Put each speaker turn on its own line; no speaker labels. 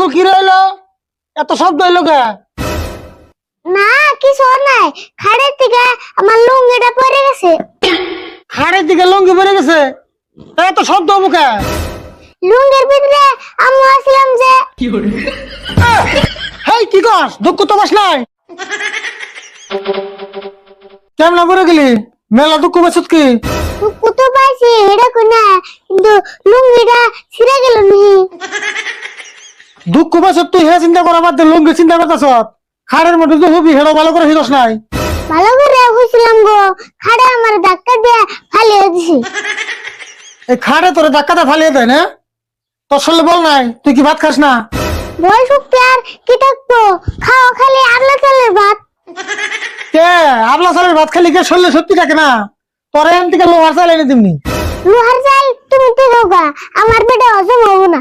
এগুলো কি রইলো? এত শব্দ হইলো কে?
না কিছু নাই, খাড়ের থেকে আমার লুঙ্গিটা পড়ে গেছে।
খাড়ের দিকে লুঙ্গি পরে গেছে, এত শব্দ হবো কে?
লুঙ্গির ভিতরে আম্মু আসলাম যে।
হেই কি কস? দুঃখ তো বাস নাই কেমন পরে গেলি? মেলা দুঃখ বাসত কি?
কত পাইছি এটা কোনা, কিন্তু লুঙ্গিটা ছিঁড়ে গেল নি।
দুঃখ বাসত তুই হে চিন্তা করা বাদ দে, লুঙ্গি চিন্তা করতেছ। খাড়ের মধ্যে তো হবি, হেডো ভালো করে হিরস নাই।
ভালো করে হইছিলাম গো, খাড়ে আমার ধাক্কা দিয়ে ফালিয়ে দিছি।
এই খাড়ে তোরে ধাক্কাটা ফালিয়ে দেয় না? তোর শরীরে বল নাই, তুই কি ভাত খাস না?
বয়স উঠতে আর কি থাকতো, খাওয়া খালি আবলা চালের ভাত।
কে আবলা চালের ভাত খালি কে শরীরে সত্যি থাকে না? তোর এখান থেকে লোহার চাল এনে দিমনি।
লোহার চাল তুমি তো খাওগা, আমার পেটে হজম হবো না।